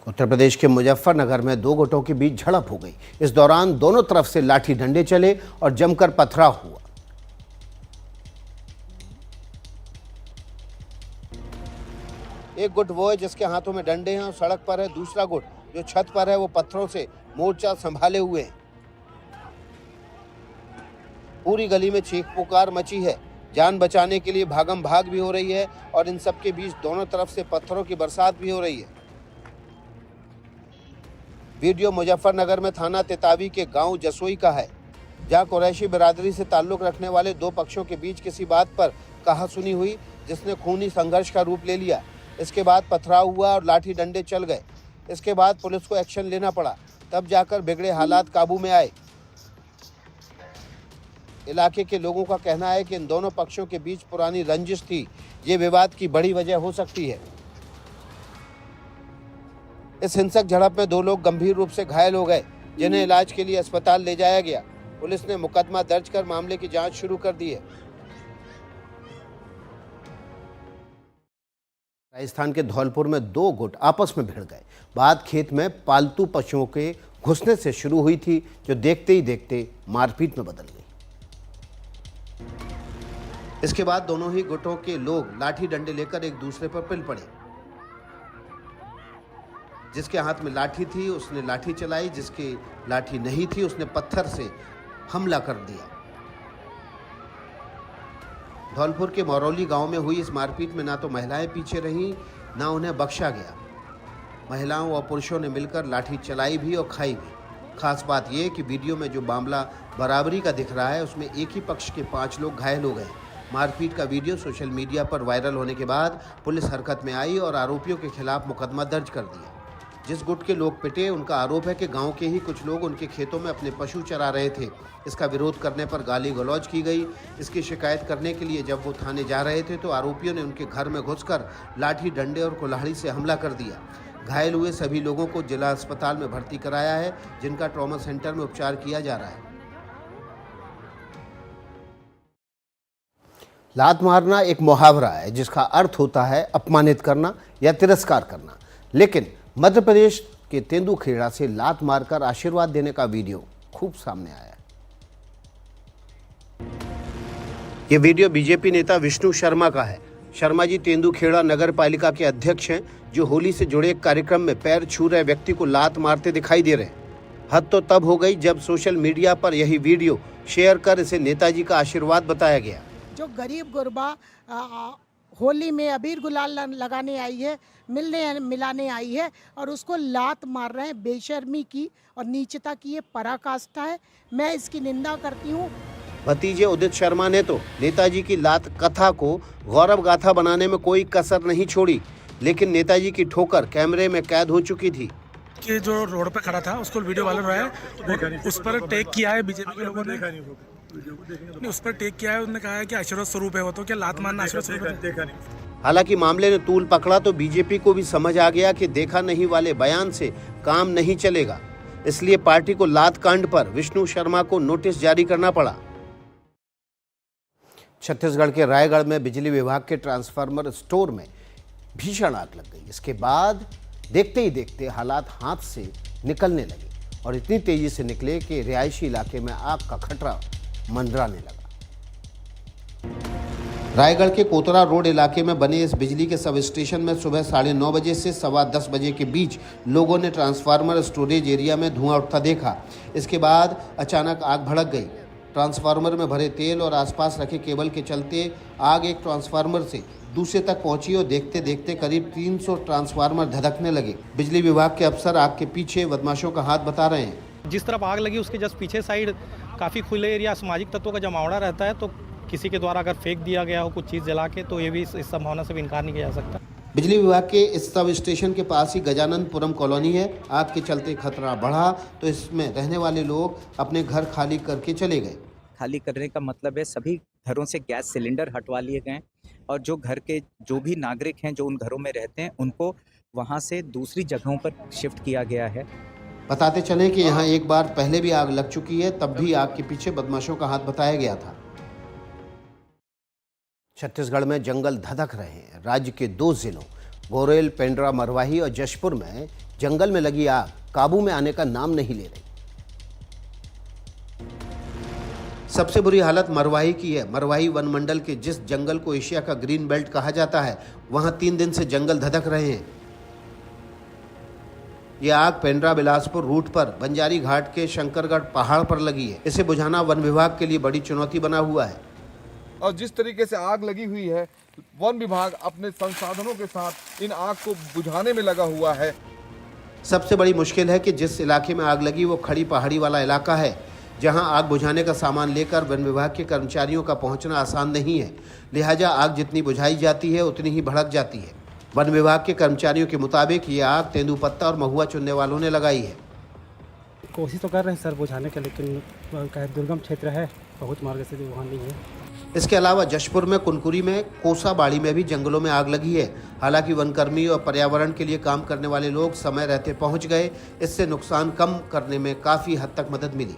उत्तर प्रदेश के मुजफ्फरनगर में दो गुटों के बीच झड़प हो गई। इस दौरान दोनों तरफ से लाठी डंडे चले और जमकर पथराव हुआ। एक गुट वो है जिसके हाथों में डंडे हैं और सड़क पर है। दूसरा गुट जो छत पर है वो पत्थरों से मोर्चा संभाले हुए है। पूरी गली में चीख पुकार मची है। जान बचाने के लिए भागम भाग भी हो रही है और इन सब के बीच दोनों तरफ से पत्थरों की बरसात भी हो रही है। वीडियो मुजफ्फरनगर में थाना तेतावी के गांव जसोई का है, जहां कुरैशी बिरादरी से ताल्लुक रखने वाले दो पक्षों के बीच किसी बात पर कहासुनी हुई, जिसने खूनी संघर्ष का रूप ले लिया। इसके बाद पथराव हुआ और लाठी डंडे चल गए। इसके बाद पुलिस को एक्शन लेना पड़ा, तब जाकर बिगड़े हालात काबू में आए। इलाके के लोगों का कहना है कि इन दोनों पक्षों के बीच पुरानी रंजिश थी। ये विवाद की बड़ी वजह हो सकती है। इस हिंसक झड़प में दो लोग गंभीर रूप से घायल हो गए, जिन्हें इलाज के लिए अस्पताल ले जाया गया। पुलिस ने मुकदमा दर्ज कर मामले की जांच शुरू कर दी है। राजस्थान के धौलपुर में दो गुट आपस में भिड़ गए। बात खेत में पालतू पशुओं के घुसने से शुरू हुई थी, जो देखते ही देखते मारपीट में बदल गई। इसके बाद दोनों ही गुटों के लोग लाठी डंडे लेकर एक दूसरे पर पिल पड़े। जिसके हाथ में लाठी थी उसने लाठी चलाई, जिसकी लाठी नहीं थी उसने पत्थर से हमला कर दिया। धौलपुर के मौरौली गांव में हुई इस मारपीट में ना तो महिलाएं पीछे रहीं, ना उन्हें बख्शा गया। महिलाओं और पुरुषों ने मिलकर लाठी चलाई भी और खाई भी। खास बात यह कि वीडियो में जो मामला बराबरी का दिख रहा है, उसमें एक ही पक्ष के 5 लोग घायल हो गए। मारपीट का वीडियो सोशल मीडिया पर वायरल होने के बाद पुलिस हरकत में आई और आरोपियों के खिलाफ मुकदमा दर्ज कर दिया। जिस गुट के लोग पिटे, उनका आरोप है कि गांव के ही कुछ लोग उनके खेतों में अपने पशु चरा रहे थे। इसका विरोध करने पर गाली गलौज की गई। इसकी शिकायत करने के लिए जब वो थाने जा रहे थे तो आरोपियों ने उनके घर में घुसकर लाठी डंडे और कुल्हाड़ी से हमला कर दिया। घायल हुए सभी लोगों को जिला अस्पताल में भर्ती कराया है, जिनका ट्रॉमा सेंटर में उपचार किया जा रहा है। लात मारना एक मुहावरा है जिसका अर्थ होता है अपमानित करना या तिरस्कार करना, लेकिन मध्य प्रदेश के तेंदुखेड़ा से लात मारकर आशीर्वाद देने का वीडियो खूब सामने आया। ये वीडियो बीजेपी नेता विष्णु शर्मा का है। शर्मा जी तेंदुखेड़ा नगर पालिका के अध्यक्ष हैं, जो होली से जुड़े एक कार्यक्रम में पैर छू रहे व्यक्ति को लात मारते दिखाई दे रहे हैं। हद तो तब हो गई जब सोशल मीडिया पर यही वीडियो शेयर कर इसे नेताजी का आशीर्वाद बताया गया। जो गरीब गुरबा होली में अबीर गुलाल लगाने आई है, मिलने मिलाने आई है और उसको लात मार रहे हैं। बेशर्मी की और नीचता की ये पराकाष्ठा है। मैं इसकी निंदा करती हूँ। भतीजे उदित शर्मा ने तो नेताजी की लात कथा को गौरव गाथा बनाने में कोई कसर नहीं छोड़ी, लेकिन नेताजी की ठोकर कैमरे में कैद हो चुकी थी। कि जो रोड पे खड़ा था उसको वीडियो वायरल हुआ है, उस पर टेक किया है बीजेपी के लोगों ने, उस पर टेक किया है। उन्होंने कहा है कि आशीर्वाद स्वरूप है वो, तो क्या लात मारना आशीर्वाद स्वरूप है? हालांकि मामले ने तूल पकड़ा तो बीजेपी को भी समझ आ गया कि देखा नहीं वाले बयान से काम नहीं चलेगा। इसलिए पार्टी को लात कांड पर विष्णु शर्मा को नोटिस जारी करना पड़ा। छत्तीसगढ़ के रायगढ़ में बिजली विभाग के ट्रांसफार्मर स्टोर में भीषण आग लग गई। इसके बाद देखते ही देखते हालात हाथ से निकलने लगे और इतनी तेजी से निकले कि रिहायशी इलाके में आग का खतरा मंडराने लगा। रायगढ़ के कोतरा रोड इलाके में बने इस बिजली के सब स्टेशन में सुबह 9:30 बजे से 10:15 बजे के बीच लोगों ने ट्रांसफार्मर स्टोरेज एरिया में धुआं उठता देखा। इसके बाद अचानक आग भड़क गई। ट्रांसफार्मर में भरे तेल और आसपास रखे केबल के चलते आग एक ट्रांसफार्मर से दूसरे तक पहुंची और देखते देखते करीब 300 ट्रांसफार्मर धधकने लगे। बिजली विभाग के अफसर आग के पीछे बदमाशों का हाथ बता रहे हैं। जिस तरफ आग लगी उसके जस्ट पीछे साइड काफ़ी खुले एरिया सामाजिक तत्वों का जमावड़ा रहता है, तो किसी के द्वारा अगर फेंक दिया गया हो कुछ चीज़ जला के, तो ये भी इस संभावना से भी इनकार नहीं किया जा सकता। बिजली विभाग के इस सब स्टेशन के पास ही गजाननपुरम कॉलोनी है। आग के चलते खतरा बढ़ा तो इसमें रहने वाले लोग अपने घर खाली करके चले गए। खाली करने का मतलब है सभी घरों से गैस सिलेंडर हटवा लिए गए और जो घर के जो भी नागरिक हैं जो उन घरों में रहते हैं उनको वहां से दूसरी जगहों पर शिफ्ट किया गया है। बताते चलें कि यहाँ एक बार पहले भी आग लग चुकी है, तब भी आग के पीछे बदमाशों का हाथ बताया गया था। छत्तीसगढ़ में जंगल धधक रहे हैं। राज्य के 2 जिलों गोरेल, पेंड्रा, मरवाही और जशपुर में जंगल में लगी आग काबू में आने का नाम नहीं ले रही। सबसे बुरी हालत मरवाही की है। मरवाही वन मंडल के जिस जंगल को एशिया का ग्रीन बेल्ट कहा जाता है, वहां 3 दिन से जंगल धधक रहे हैं। यह आग पेंड्रा बिलासपुर रूट पर बंजारी घाट के शंकरगढ़ पहाड़ पर लगी है। इसे बुझाना वन विभाग के लिए बड़ी चुनौती बना हुआ है। और जिस तरीके से आग लगी हुई है, वन विभाग अपने संसाधनों के साथ इन आग को बुझाने में लगा हुआ है। सबसे बड़ी मुश्किल है कि जिस इलाके में आग लगी वो खड़ी पहाड़ी वाला इलाका है, जहां आग बुझाने का सामान लेकर वन विभाग के कर्मचारियों का पहुंचना आसान नहीं है। लिहाजा आग जितनी बुझाई जाती है उतनी ही भड़क जाती है। वन विभाग के कर्मचारियों के मुताबिक ये आग तेंदुपत्ता और महुआ चुनने वालों ने लगाई है। कोशिश तो कर रहे हैं सर बुझाने के, लेकिन दुर्गम क्षेत्र है, बहुत मार्ग से वहाँ नहीं है। इसके अलावा जशपुर में कुनकुरी में कोसाबाड़ी में भी जंगलों में आग लगी है। हालांकि वनकर्मी और पर्यावरण के लिए काम करने वाले लोग समय रहते पहुंच गए। इससे नुकसान कम करने में काफ़ी हद तक मदद मिली।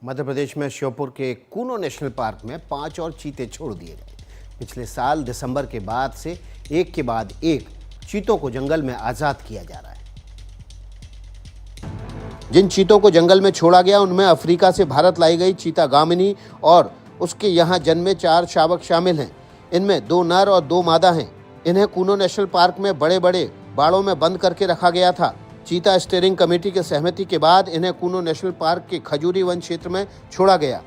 मध्य प्रदेश में श्योपुर के कूनो नेशनल पार्क में 5 और चीते छोड़ दिए गए। पिछले साल दिसंबर के बाद से एक के बाद एक चीतों को जंगल में आज़ाद किया जा रहा है। जिन चीतों को जंगल में छोड़ा गया उनमें अफ्रीका से भारत लाई गई चीता गामिनी और उसके यहाँ जन्मे 4 शावक शामिल हैं। इनमें 2 नर और 2 मादा हैं। इन्हें कूनो नेशनल पार्क में बड़े बड़े बाड़ों में बंद करके रखा गया था। चीता स्टीयरिंग कमेटी के सहमति के बाद इन्हें कूनो नेशनल पार्क के खजूरी वन क्षेत्र में छोड़ा गया।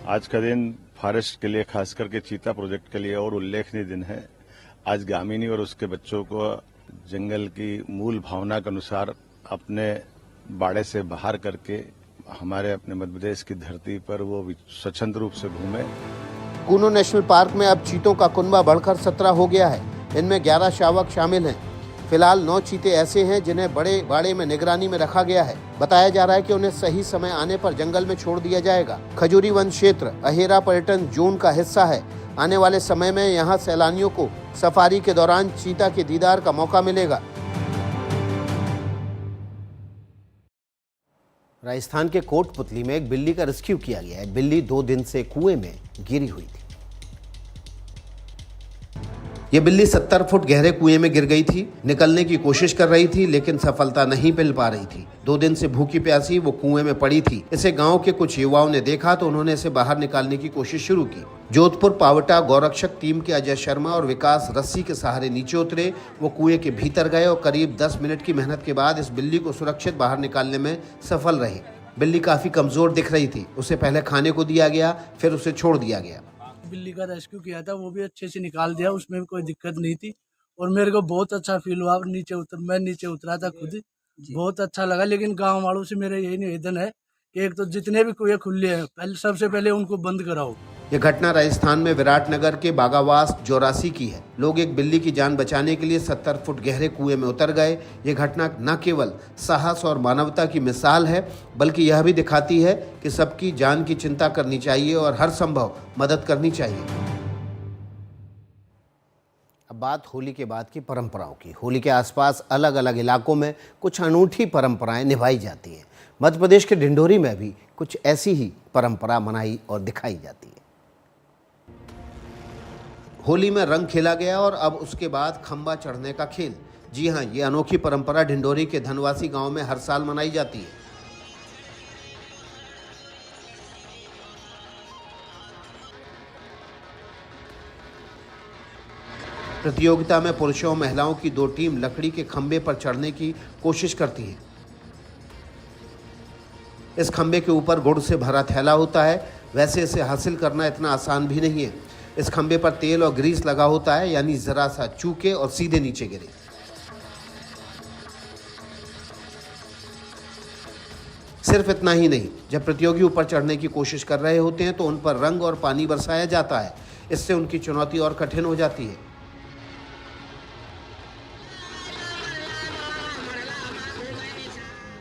आज का दिन फॉरेस्ट के लिए, खास करके चीता प्रोजेक्ट के लिए और उल्लेखनीय दिन है। आज गामिनी और उसके बच्चों को जंगल की मूल भावना के अनुसार अपने बाड़े से बाहर करके हमारे अपने मध्य प्रदेश की धरती पर वो स्वच्छंद रूप से घूमे। कूनो नेशनल पार्क में अब चीतों का कुनबा बढ़कर 17 हो गया है। इनमें 11 शावक शामिल हैं। फिलहाल 9 चीते ऐसे हैं जिन्हें बड़े बाड़े में निगरानी में रखा गया है। बताया जा रहा है कि उन्हें सही समय आने पर जंगल में छोड़ दिया जाएगा। खजूरी वन क्षेत्र अहेरा पर्यटन जोन का हिस्सा है। आने वाले समय में यहाँ सैलानियों को सफारी के दौरान चीता के दीदार का मौका मिलेगा। राजस्थान के कोटपुतली में एक बिल्ली का रेस्क्यू किया गया है। बिल्ली 2 दिन से कुएं में गिरी हुई थी। ये बिल्ली 70 फुट गहरे कुएं में गिर गई थी। निकलने की कोशिश कर रही थी लेकिन सफलता नहीं मिल पा रही थी। 2 दिन से भूखी प्यासी वो कुएं में पड़ी थी। इसे गांव के कुछ युवाओं ने देखा तो उन्होंने इसे बाहर निकालने की कोशिश शुरू की। जोधपुर पावटा गौरक्षक टीम के अजय शर्मा और विकास रस्सी के सहारे नीचे उतरे। वो कुएं के भीतर गए और करीब 10 मिनट की मेहनत के बाद इस बिल्ली को सुरक्षित बाहर निकालने में सफल रहे। बिल्ली काफी कमजोर दिख रही थी। उसे पहले खाने को दिया गया, फिर उसे छोड़ दिया गया। बिल्ली का रेस्क्यू किया था, वो भी अच्छे से निकाल दिया, उसमें भी कोई दिक्कत नहीं थी और मेरे को बहुत अच्छा फील हुआ। मैं नीचे उतरा था खुद, बहुत अच्छा लगा। लेकिन गांव वालों से मेरा यही निवेदन है कि एक तो जितने भी कुएं खुले हैं सबसे पहले उनको बंद कराओ। ये घटना राजस्थान में विराटनगर के बागावास जोरासी की है। लोग एक बिल्ली की जान बचाने के लिए 70 फुट गहरे कुएं में उतर गए। ये घटना न केवल साहस और मानवता की मिसाल है बल्कि यह भी दिखाती है कि सबकी जान की चिंता करनी चाहिए और हर संभव मदद करनी चाहिए। अब बात होली के बाद की परंपराओं की। होली के आसपास अलग अलग इलाकों में कुछ अनूठी परंपराएं निभाई जाती हैं। मध्य प्रदेश के ढिंढोरी में भी कुछ ऐसी ही परंपरा मनाई और दिखाई जाती है। होली में रंग खेला गया और अब उसके बाद खंबा चढ़ने का खेल। जी हां, ये अनोखी परंपरा ढिंढोरी के धनवासी गांव में हर साल मनाई जाती है। प्रतियोगिता में पुरुषों और महिलाओं की 2 टीम लकड़ी के खंबे पर चढ़ने की कोशिश करती है। इस खंबे के ऊपर गुड़ से भरा थैला होता है। वैसे इसे हासिल करना इतना आसान भी नहीं है। इस खंबे पर तेल और ग्रीस लगा होता है, यानी जरा सा चूके और सीधे नीचे गिरे। सिर्फ इतना ही नहीं, जब प्रतियोगी ऊपर चढ़ने की कोशिश कर रहे होते हैं तो उन पर रंग और पानी बरसाया जाता है। इससे उनकी चुनौती और कठिन हो जाती है।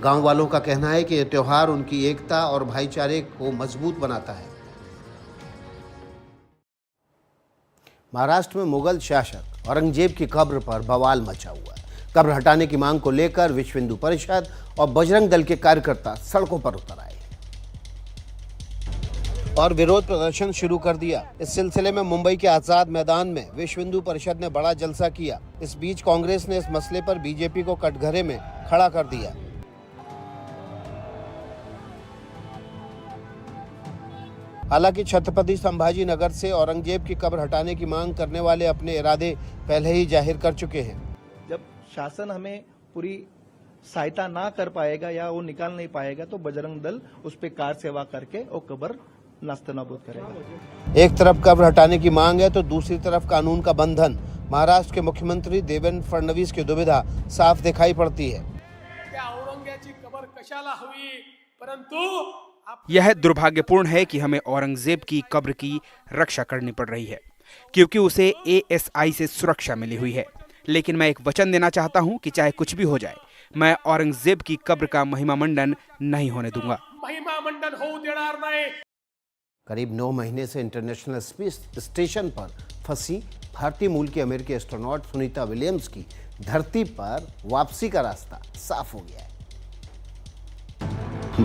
गांव वालों का कहना है कि यह त्योहार उनकी एकता और भाईचारे को मजबूत बनाता है। महाराष्ट्र में मुगल शासक औरंगजेब की कब्र पर बवाल मचा हुआ है। कब्र हटाने की मांग को लेकर विश्व हिंदू परिषद और बजरंग दल के कार्यकर्ता सड़कों पर उतर आए। और विरोध प्रदर्शन शुरू कर दिया। इस सिलसिले में मुंबई के आजाद मैदान में विश्व हिंदू परिषद ने बड़ा जलसा किया। इस बीच कांग्रेस ने इस मसले पर बीजेपी को कटघरे में खड़ा कर दिया। हालांकि छत्रपति संभाजी नगर से औरंगजेब की कब्र हटाने की मांग करने वाले अपने इरादे पहले ही जाहिर कर चुके हैं। जब शासन हमें पूरी सहायता ना कर पाएगा या वो निकाल नहीं पाएगा तो बजरंग दल उस पर कार सेवा करके वो कब्र नास्तनाबूद करेगा। एक तरफ कब्र हटाने की मांग है तो दूसरी तरफ कानून का बंधन। महाराष्ट्र के मुख्यमंत्री देवेंद्र फडणवीस की दुविधा साफ दिखाई पड़ती है। यह दुर्भाग्यपूर्ण है कि हमें औरंगजेब की कब्र की रक्षा करनी पड़ रही है क्योंकि उसे ASI से सुरक्षा मिली हुई है। लेकिन मैं एक वचन देना चाहता हूं कि चाहे कुछ भी हो जाए, मैं औरंगजेब की कब्र का महिमा मंडन नहीं होने दूंगा। करीब 9 महीने से इंटरनेशनल स्पेस स्टेशन पर फंसी भारतीय मूल की अमेरिकी एस्ट्रोनॉट सुनीता विलियम्स की धरती पर वापसी का रास्ता साफ हो गया है।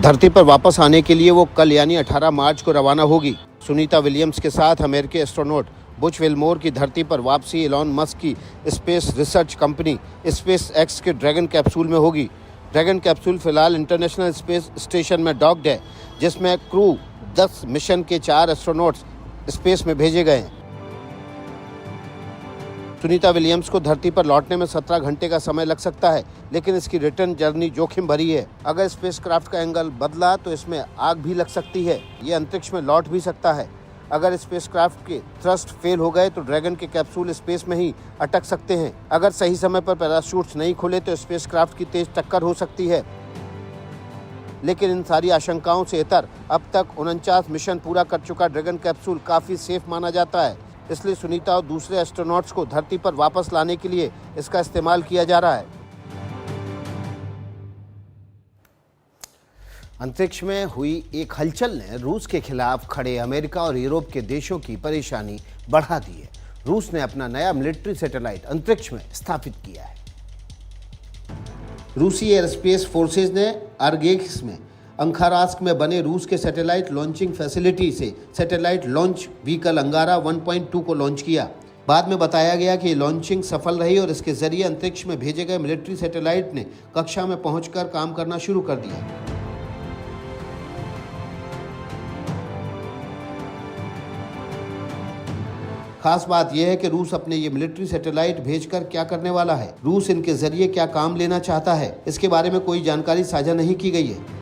धरती पर वापस आने के लिए वो कल यानी 18 मार्च को रवाना होगी। सुनीता विलियम्स के साथ अमेरिकी एस्ट्रोनॉट बुच विल्मोर की धरती पर वापसी एलॉन मस्क की स्पेस रिसर्च कंपनी SpaceX के ड्रैगन कैप्सूल में होगी। ड्रैगन कैप्सूल फिलहाल इंटरनेशनल स्पेस स्टेशन में डॉक्ड है, जिसमें क्रू 10 मिशन के 4 एस्ट्रोनॉट्स स्पेस में भेजे गए हैं। सुनीता विलियम्स को धरती पर लौटने में 17 घंटे का समय लग सकता है, लेकिन इसकी रिटर्न जर्नी जोखिम भरी है। अगर स्पेसक्राफ्ट का एंगल बदला तो इसमें आग भी लग सकती है। ये अंतरिक्ष में लौट भी सकता है। अगर स्पेसक्राफ्ट के थ्रस्ट फेल हो गए तो ड्रैगन के कैप्सूल स्पेस में ही अटक सकते हैं। अगर सही समय पर पैराशूट्स नहीं खुले तो स्पेसक्राफ्ट की तेज टक्कर हो सकती है। लेकिन इन सारी आशंकाओं से इतर अब तक 49 मिशन पूरा कर चुका ड्रैगन कैप्सूल काफ़ी सेफ माना जाता है। इसलिए सुनीता और दूसरे एस्ट्रोनॉट्स को धरती पर वापस लाने के लिए इसका इस्तेमाल किया जा रहा है। अंतरिक्ष में हुई एक हलचल ने रूस के खिलाफ खड़े अमेरिका और यूरोप के देशों की परेशानी बढ़ा दी है। रूस ने अपना नया मिलिट्री सैटेलाइट अंतरिक्ष में स्थापित किया है। रूसी एयरस्पेस फोर्सेज ने अर्गेक्स में अंखारास्क में बने रूस के सैटेलाइट लॉन्चिंग फैसिलिटी से सैटेलाइट लॉन्च व्हीकल अंगारा 1.2 को लॉन्च किया। बाद में बताया गया कि लॉन्चिंग सफल रही और इसके जरिए अंतरिक्ष में भेजे गए मिलिट्री सैटेलाइट ने कक्षा में पहुंचकर काम करना शुरू कर दिया। खास बात यह है कि रूस अपने ये मिलिट्री सैटेलाइट भेजकर क्या करने वाला है, रूस इनके जरिए क्या काम लेना चाहता है, इसके बारे में कोई जानकारी साझा नहीं की गई है।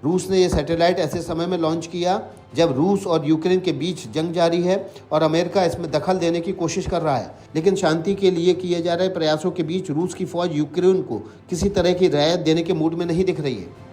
रूस ने यह सैटेलाइट ऐसे समय में लॉन्च किया जब रूस और यूक्रेन के बीच जंग जारी है और अमेरिका इसमें दखल देने की कोशिश कर रहा है। लेकिन शांति के लिए किए जा रहे प्रयासों के बीच रूस की फौज यूक्रेन को किसी तरह की रियायत देने के मूड में नहीं दिख रही है।